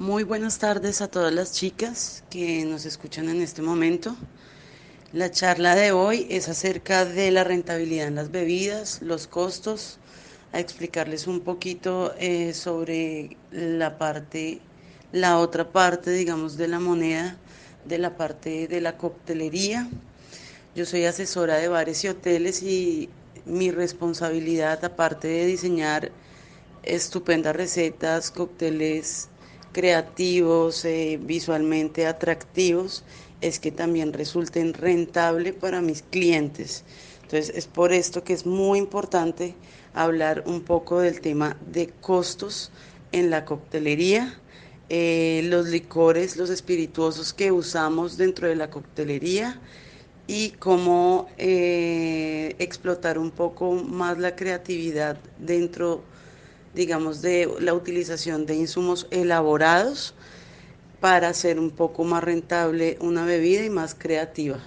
Muy buenas tardes a todas las chicas que nos escuchan en este momento. La charla de hoy es acerca de la rentabilidad en las bebidas, los costos, a explicarles un poquito sobre la otra parte, digamos, de la moneda, de la parte de la coctelería. Yo soy asesora de bares y hoteles y mi responsabilidad, aparte de diseñar estupendas recetas, cócteles creativos, visualmente atractivos, es que también resulten rentable para mis clientes. Entonces es por esto que es muy importante hablar un poco del tema de costos en la coctelería, los licores, los espirituosos que usamos dentro de la coctelería y cómo explotar un poco más la creatividad dentro, digamos, de la utilización de insumos elaborados para hacer un poco más rentable una bebida y más creativa.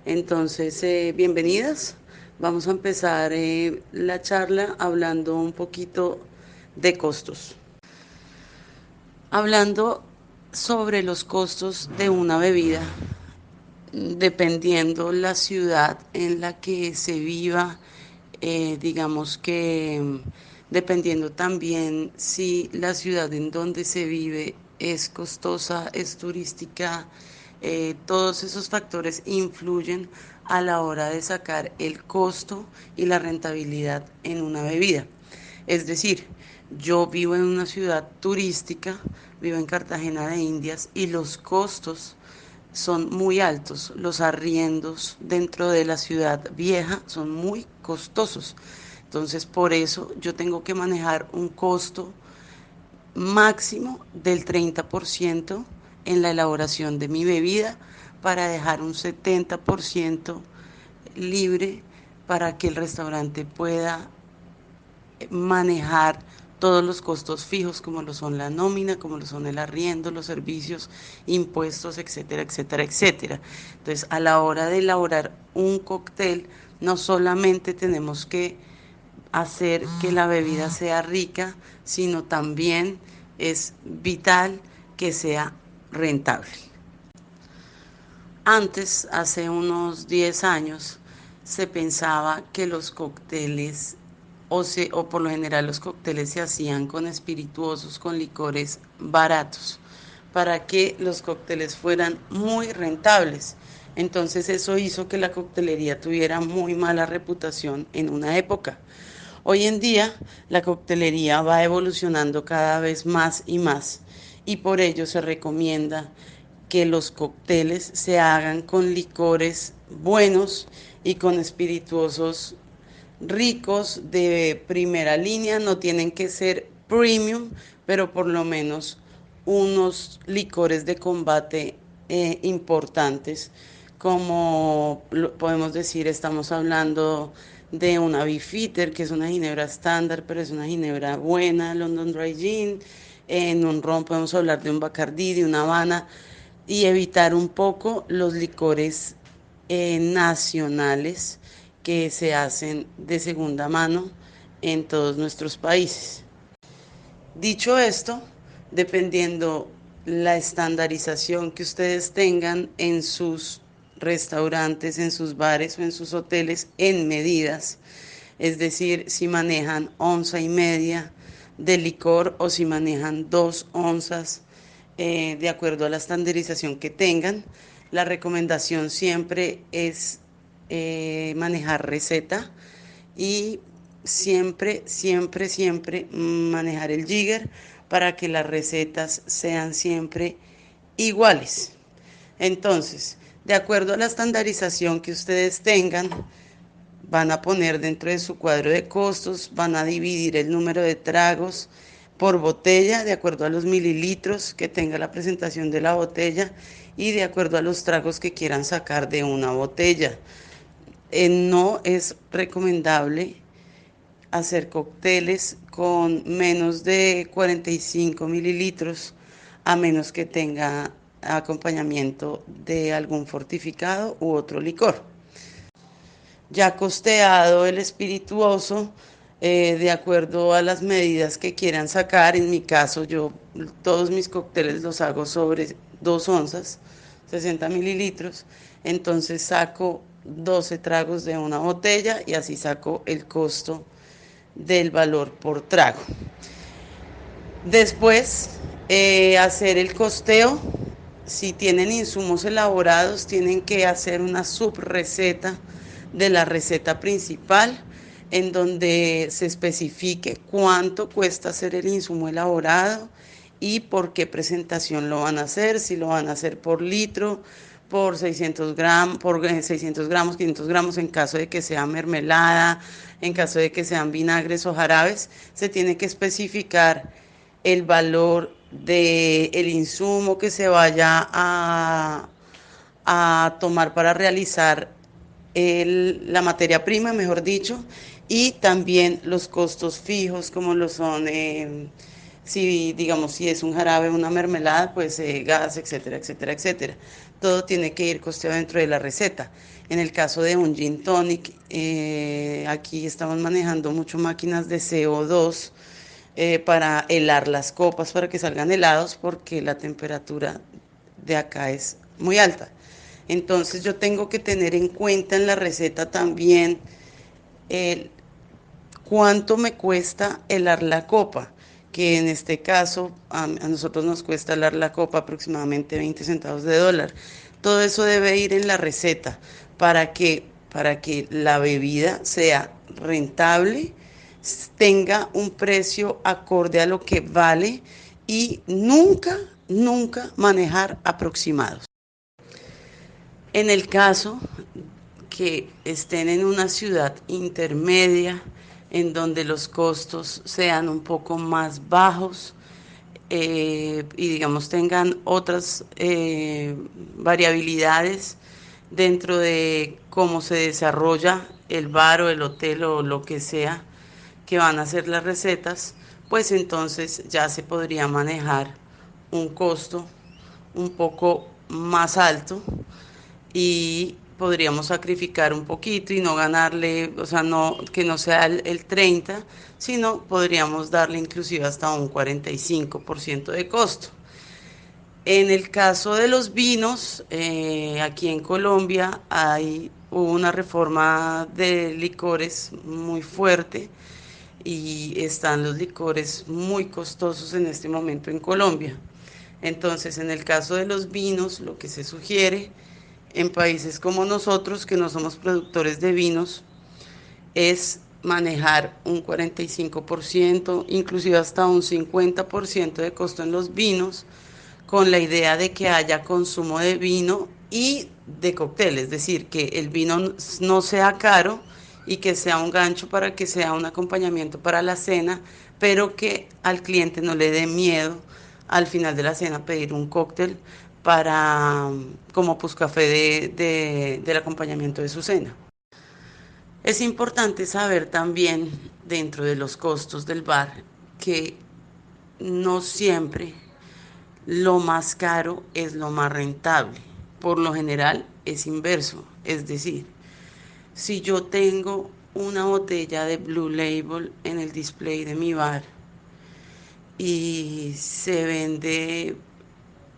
Entonces, bienvenidas. Vamos a empezar la charla hablando un poquito de costos. Hablando sobre los costos de una bebida, dependiendo la ciudad en la que se viva, digamos que dependiendo también si la ciudad en donde se vive es costosa, es turística, todos esos factores influyen a la hora de sacar el costo y la rentabilidad en una bebida. Es decir, yo vivo en una ciudad turística, vivo en Cartagena de Indias y los costos son muy altos. Los arriendos dentro de la ciudad vieja son muy costosos. Entonces, por eso yo tengo que manejar un costo máximo del 30% en la elaboración de mi bebida para dejar un 70% libre para que el restaurante pueda manejar todos los costos fijos como lo son la nómina, como lo son el arriendo, los servicios, impuestos, etcétera, etcétera, etcétera. Entonces, a la hora de elaborar un cóctel, no solamente tenemos que hacer que la bebida sea rica, sino también es vital que sea rentable. Antes, hace unos 10 años, se pensaba que los cócteles, o por lo general los cócteles se hacían con espirituosos, con licores baratos, para que los cócteles fueran muy rentables. Entonces eso hizo que la coctelería tuviera muy mala reputación en una época. Hoy en día la coctelería va evolucionando cada vez más y más y por ello se recomienda que los cócteles se hagan con licores buenos y con espirituosos ricos de primera línea. No tienen que ser premium, pero por lo menos unos licores de combate importantes, como podemos decir, estamos hablando de una Beefeater, que es una ginebra estándar, pero es una ginebra buena, London Dry Gin. En un ron podemos hablar de un Bacardí, de una Habana, y evitar un poco los licores nacionales que se hacen de segunda mano en todos nuestros países. Dicho esto, dependiendo la estandarización que ustedes tengan en sus restaurantes, en sus bares o en sus hoteles en medidas, es decir, si manejan 1,5 onzas de licor o si manejan 2 onzas, de acuerdo a la estandarización que tengan, la recomendación siempre es manejar receta y siempre, siempre, siempre manejar el jigger para que las recetas sean siempre iguales. Entonces, de acuerdo a la estandarización que ustedes tengan, van a poner dentro de su cuadro de costos, van a dividir el número de tragos por botella de acuerdo a los mililitros que tenga la presentación de la botella y de acuerdo a los tragos que quieran sacar de una botella. No es recomendable hacer cócteles con menos de 45 mililitros a menos que tenga acompañamiento de algún fortificado u otro licor. Ya costeado el espirituoso, de acuerdo a las medidas que quieran sacar. En mi caso, yo todos mis cócteles los hago sobre 2 onzas, 60 mililitros. Entonces saco 12 tragos de una botella y así saco el costo del valor por trago. Después, hacer el costeo. Si tienen insumos elaborados, tienen que hacer una subreceta de la receta principal, en donde se especifique cuánto cuesta hacer el insumo elaborado y por qué presentación lo van a hacer, si lo van a hacer por litro, por 600 gramos, 500 gramos en caso de que sea mermelada, en caso de que sean vinagres o jarabes. Se tiene que especificar el valor del insumo que se vaya a tomar para realizar la materia prima, mejor dicho, y también los costos fijos como lo son, si digamos, si es un jarabe, una mermelada, pues gas, etcétera, etcétera, etcétera. Todo tiene que ir costeado dentro de la receta. En el caso de un gin tonic, aquí estamos manejando mucho máquinas de CO2 para helar las copas para que salgan helados porque la temperatura de acá es muy alta. Entonces yo tengo que tener en cuenta en la receta también el cuánto me cuesta helar la copa, que en este caso a nosotros nos cuesta helar la copa aproximadamente 20 centavos de dólar. Todo eso debe ir en la receta para que la bebida sea rentable, tenga un precio acorde a lo que vale y nunca, nunca manejar aproximados. En el caso que estén en una ciudad intermedia, en donde los costos sean un poco más bajos, y digamos tengan otras variabilidades dentro de cómo se desarrolla el bar o el hotel o lo que sea que van a hacer las recetas, pues entonces ya se podría manejar un costo un poco más alto y podríamos sacrificar un poquito y no ganarle, o sea, no, que no sea el 30, sino podríamos darle inclusive hasta un 45% de costo. En el caso de los vinos, aquí en Colombia hubo una reforma de licores muy fuerte y están los licores muy costosos en este momento en Colombia. Entonces, en el caso de los vinos, lo que se sugiere en países como nosotros, que no somos productores de vinos, es manejar un 45%, inclusive hasta un 50% de costo en los vinos, con la idea de que haya consumo de vino y de cóctel, es decir, que el vino no sea caro y que sea un gancho para que sea un acompañamiento para la cena, pero que al cliente no le dé miedo al final de la cena pedir un cóctel para como pues café del acompañamiento de su cena. Es importante saber también dentro de los costos del bar que no siempre lo más caro es lo más rentable. Por lo general es inverso. Es decir, si yo tengo una botella de Blue Label en el display de mi bar y se vende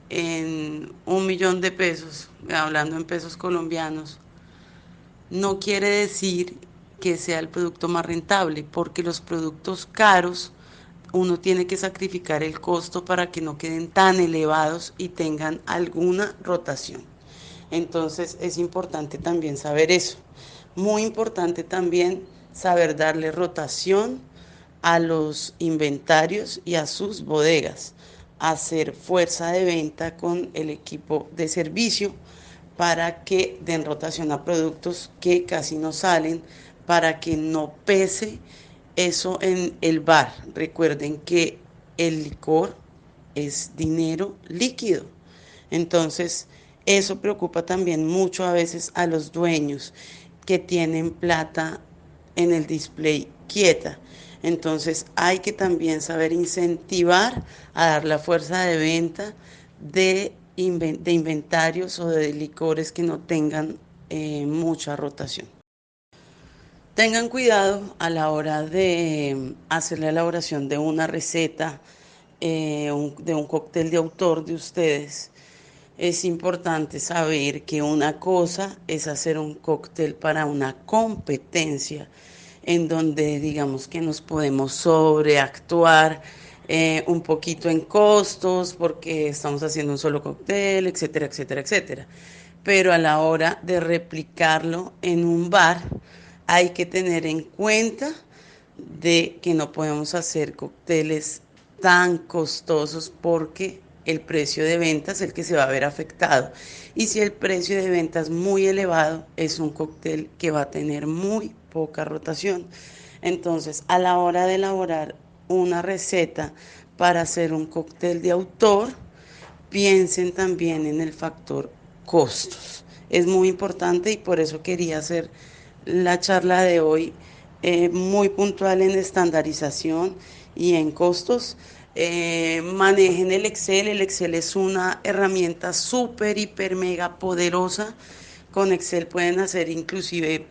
en 1 millón de pesos, hablando en pesos colombianos, no quiere decir que sea el producto más rentable, porque los productos caros uno tiene que sacrificar el costo para que no queden tan elevados y tengan alguna rotación. Entonces es importante también saber eso. Muy importante también saber darle rotación a los inventarios y a sus bodegas. Hacer fuerza de venta con el equipo de servicio para que den rotación a productos que casi no salen, para que no pese eso en el bar. Recuerden que el licor es dinero líquido. Entonces, eso preocupa también mucho a veces a los dueños que tienen plata en el display quieta. Entonces, hay que también saber incentivar a dar la fuerza de venta de inventarios o de licores que no tengan mucha rotación. Tengan cuidado a la hora de hacer la elaboración de una receta, de un cóctel de autor de ustedes. Es importante saber que una cosa es hacer un cóctel para una competencia en donde digamos que nos podemos sobreactuar un poquito en costos porque estamos haciendo un solo cóctel, etcétera, etcétera, etcétera. Pero a la hora de replicarlo en un bar hay que tener en cuenta de que no podemos hacer cócteles tan costosos porque el precio de venta es el que se va a ver afectado. Y si el precio de venta es muy elevado, es un cóctel que va a tener muy poca rotación. Entonces, a la hora de elaborar una receta para hacer un cóctel de autor, piensen también en el factor costos. Es muy importante y por eso quería hacer la charla de hoy muy puntual en estandarización y en costos. Manejen el Excel. El Excel es una herramienta súper, hiper, mega poderosa. Con Excel pueden hacer inclusive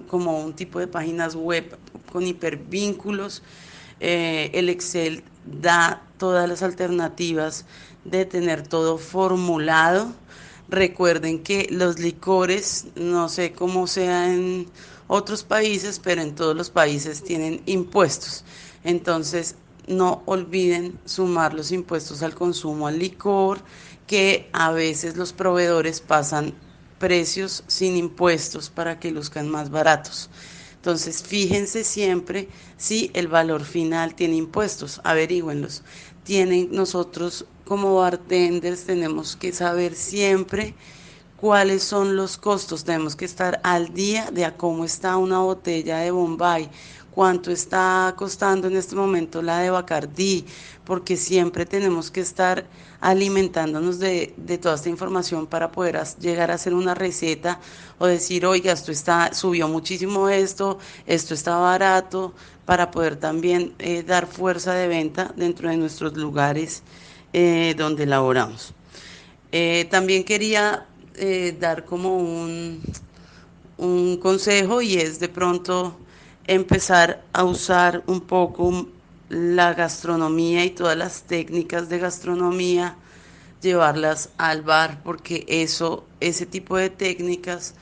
como un tipo de páginas web con hipervínculos. El Excel da todas las alternativas de tener todo formulado. Recuerden que los licores, no sé cómo sea en otros países, pero en todos los países tienen impuestos. Entonces, no olviden sumar los impuestos al consumo al licor, que a veces los proveedores pasan precios sin impuestos para que luzcan más baratos. Entonces, fíjense siempre si el valor final tiene impuestos, averígüenlos. Nosotros como bartenders tenemos que saber siempre cuáles son los costos. Tenemos que estar al día de a cómo está una botella de Bombay, cuánto está costando en este momento la de Bacardí, porque siempre tenemos que estar alimentándonos de toda esta información para poder llegar a hacer una receta o decir, oiga, subió muchísimo esto está barato, para poder también dar fuerza de venta dentro de nuestros lugares donde elaboramos. También quería dar como un consejo y es de pronto empezar a usar un poco la gastronomía y todas las técnicas de gastronomía, llevarlas al bar porque ese tipo de técnicas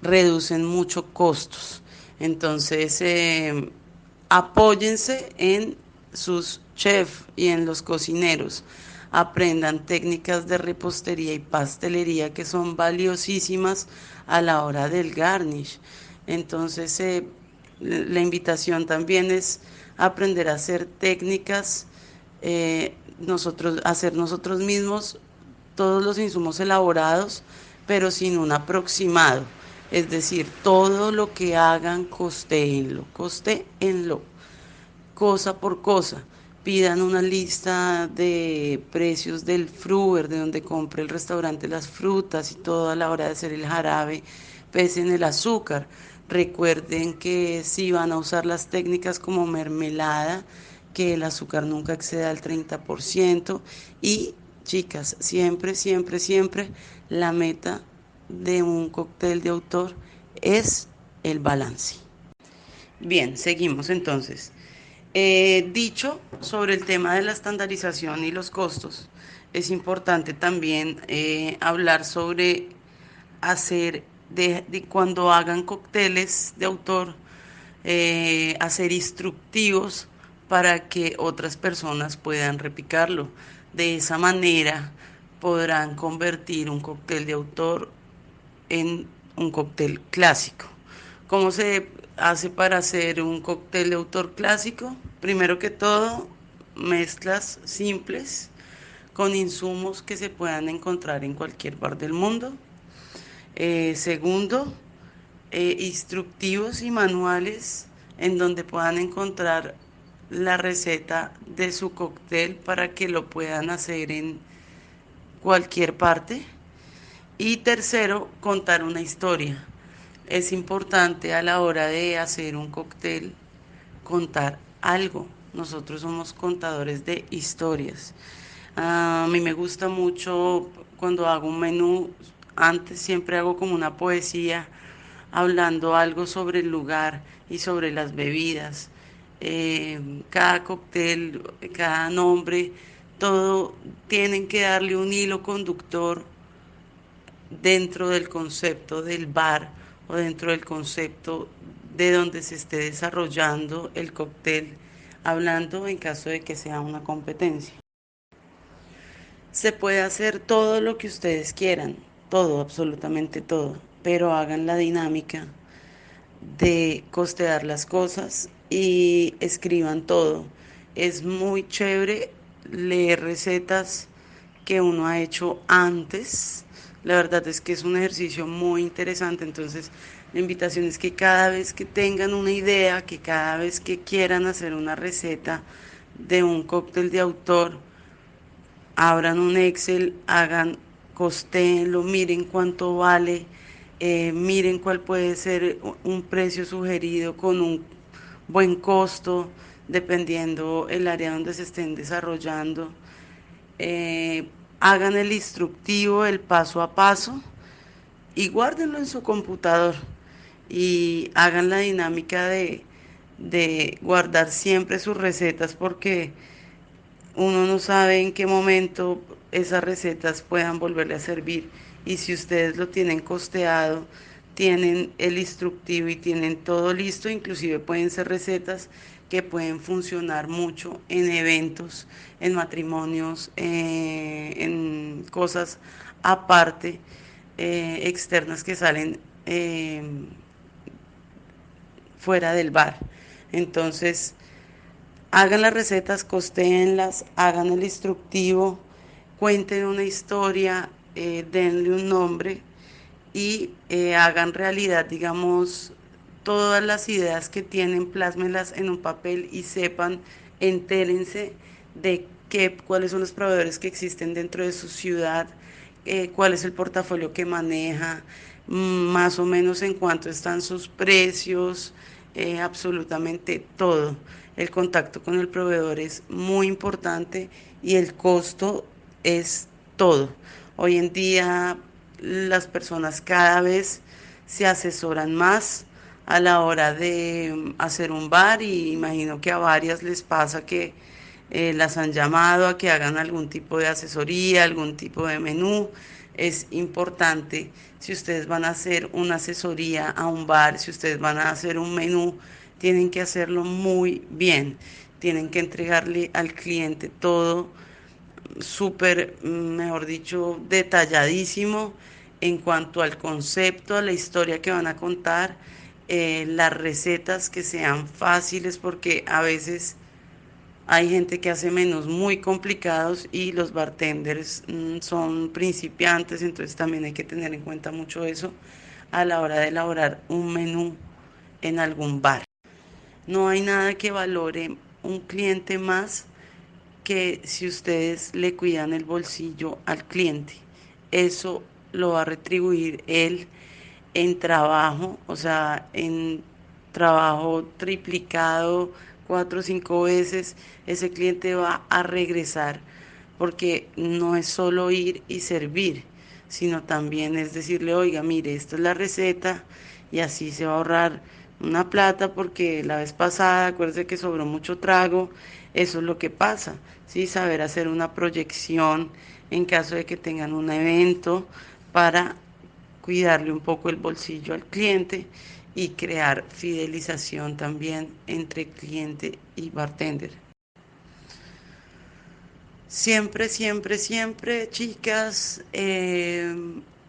reducen mucho costos. Entonces, apóyense en sus chefs y en los cocineros. Aprendan técnicas de repostería y pastelería que son valiosísimas a la hora del garnish. Entonces, la invitación también es aprender a hacer técnicas, hacer nosotros mismos todos los insumos elaborados, pero sin un aproximado. Es decir, todo lo que hagan, costéenlo, cosa por cosa. Pidan una lista de precios del fruver, de donde compre el restaurante las frutas y todo a la hora de hacer el jarabe. Pesen el azúcar. Recuerden que si van a usar las técnicas como mermelada, que el azúcar nunca exceda el 30%. Y chicas, siempre, siempre, siempre la meta de un cóctel de autor es el balance. Bien, seguimos entonces. Dicho sobre el tema de la estandarización y los costos, es importante también hablar sobre hacer, de cuando hagan cócteles de autor, hacer instructivos para que otras personas puedan replicarlo. De esa manera podrán convertir un cóctel de autor en un cóctel clásico. ¿Cómo se hace para hacer un cóctel de autor clásico? Primero que todo, mezclas simples con insumos que se puedan encontrar en cualquier bar del mundo. Segundo, instructivos y manuales en donde puedan encontrar la receta de su cóctel para que lo puedan hacer en cualquier parte. Y tercero, contar una historia. Es importante a la hora de hacer un cóctel contar algo. Nosotros somos contadores de historias. A mí me gusta mucho cuando hago un menú, antes siempre hago como una poesía hablando algo sobre el lugar y sobre las bebidas. Cada cóctel, cada nombre, todo tienen que darle un hilo conductor dentro del concepto del bar o dentro del concepto de donde se esté desarrollando el cóctel, hablando en caso de que sea una competencia. Se puede hacer todo lo que ustedes quieran, todo, absolutamente todo, pero hagan la dinámica de costear las cosas y escriban todo. Es muy chévere leer recetas que uno ha hecho antes. La verdad es que es un ejercicio muy interesante, entonces la invitación es que cada vez que tengan una idea, que cada vez que quieran hacer una receta de un cóctel de autor, abran un Excel, hagan, costéenlo, miren cuánto vale, miren cuál puede ser un precio sugerido con un buen costo, dependiendo el área donde se estén desarrollando. Eh, Hagan el instructivo, el paso a paso y guárdenlo en su computador y hagan la dinámica de guardar siempre sus recetas porque uno no sabe en qué momento esas recetas puedan volverle a servir. Y si ustedes lo tienen costeado, tienen el instructivo y tienen todo listo, inclusive pueden ser recetas que pueden funcionar mucho en eventos, en matrimonios, en cosas aparte, externas que salen fuera del bar. Entonces, hagan las recetas, costéenlas, hagan el instructivo, cuenten una historia, denle un nombre y hagan realidad, digamos, todas las ideas que tienen, plásmenlas en un papel y sepan, entérense de cuáles son los proveedores que existen dentro de su ciudad, cuál es el portafolio que maneja, más o menos en cuánto están sus precios, absolutamente todo. El contacto con el proveedor es muy importante y el costo es todo. Hoy en día las personas cada vez se asesoran más a la hora de hacer un bar y imagino que a varias les pasa que las han llamado a que hagan algún tipo de asesoría, algún tipo de menú. Es importante si ustedes van a hacer una asesoría a un bar, si ustedes van a hacer un menú, tienen que hacerlo muy bien. Tienen que entregarle al cliente todo súper, mejor dicho, detalladísimo en cuanto al concepto, a la historia que van a contar, las recetas que sean fáciles, porque a veces hay gente que hace menús muy complicados y los bartenders son principiantes, entonces también hay que tener en cuenta mucho eso a la hora de elaborar un menú en algún bar. No hay nada que valore un cliente más que si ustedes le cuidan el bolsillo al cliente. Eso lo va a retribuir él en trabajo, o sea, en trabajo triplicado 4 o 5 veces, ese cliente va a regresar porque no es solo ir y servir, sino también es decirle, oiga, mire, esta es la receta y así se va a ahorrar una plata porque la vez pasada, acuérdese que sobró mucho trago, eso es lo que pasa, ¿sí? Saber hacer una proyección en caso de que tengan un evento para cuidarle un poco el bolsillo al cliente y crear fidelización también entre cliente y bartender. Siempre, siempre, siempre, chicas,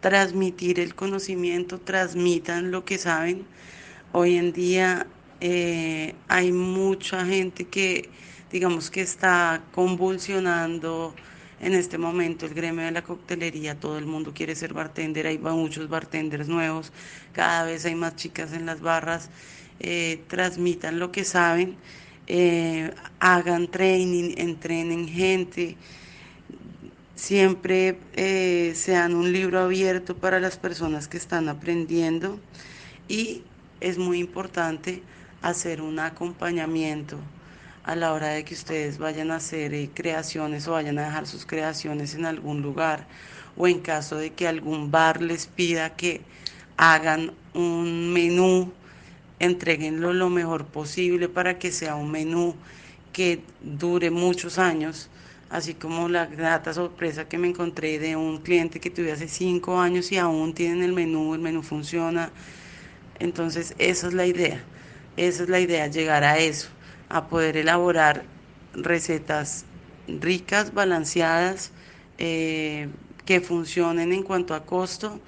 transmitir el conocimiento, transmitan lo que saben. Hoy en día hay mucha gente que, digamos, que está convulsionando en este momento el gremio de la coctelería. Todo el mundo quiere ser bartender, hay muchos bartenders nuevos, cada vez hay más chicas en las barras. Transmitan lo que saben, hagan training, entrenen gente, siempre sean un libro abierto para las personas que están aprendiendo y es muy importante hacer un acompañamiento a la hora de que ustedes vayan a hacer creaciones o vayan a dejar sus creaciones en algún lugar o en caso de que algún bar les pida que hagan un menú, entréguenlo lo mejor posible para que sea un menú que dure muchos años, así como la grata sorpresa que me encontré de un cliente que tuve hace 5 años y aún tienen el menú funciona. Entonces esa es la idea, llegar a eso, a poder elaborar recetas ricas, balanceadas, eh, que funcionen en cuanto a costo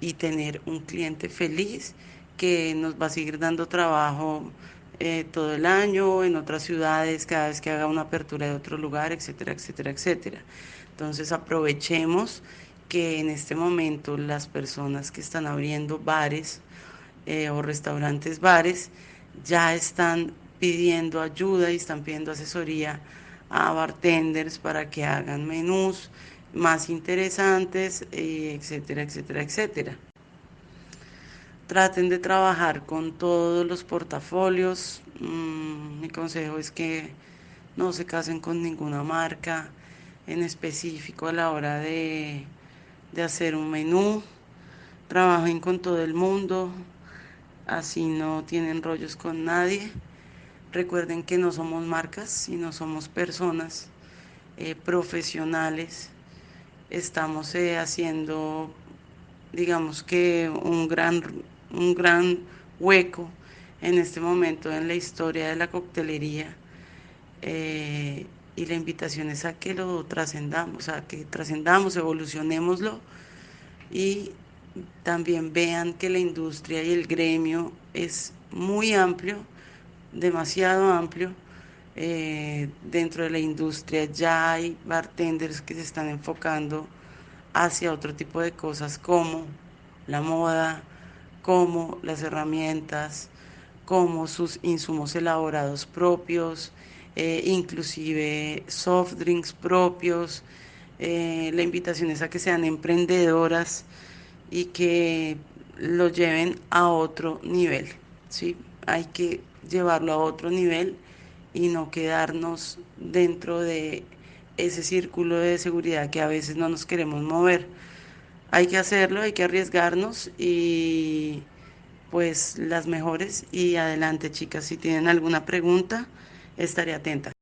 y tener un cliente feliz que nos va a seguir dando trabajo todo el año, en otras ciudades, cada vez que haga una apertura de otro lugar, etcétera, etcétera, etcétera. Entonces aprovechemos que en este momento las personas que están abriendo bares o restaurantes, bares, ya están pidiendo ayuda y están pidiendo asesoría a bartenders para que hagan menús más interesantes, etcétera, etcétera, etcétera. Traten de trabajar con todos los portafolios. Mi consejo es que no se casen con ninguna marca en específico a la hora de hacer un menú. Trabajen con todo el mundo, así no tienen rollos con nadie. Recuerden que no somos marcas, sino somos personas profesionales. Estamos haciendo, digamos que un gran hueco en este momento en la historia de la coctelería. Y la invitación es a que lo trascendamos, a que trascendamos, evolucionémoslo y también vean que la industria y el gremio es muy amplio, demasiado amplio. Dentro de la industria ya hay bartenders que se están enfocando hacia otro tipo de cosas como la moda, como las herramientas, como sus insumos elaborados propios, inclusive soft drinks propios. La invitación es a que sean emprendedoras y que lo lleven a otro nivel, ¿sí? Hay que llevarlo a otro nivel y no quedarnos dentro de ese círculo de seguridad que a veces no nos queremos mover. Hay que hacerlo, hay que arriesgarnos y pues las mejores y adelante chicas, si tienen alguna pregunta, estaré atenta.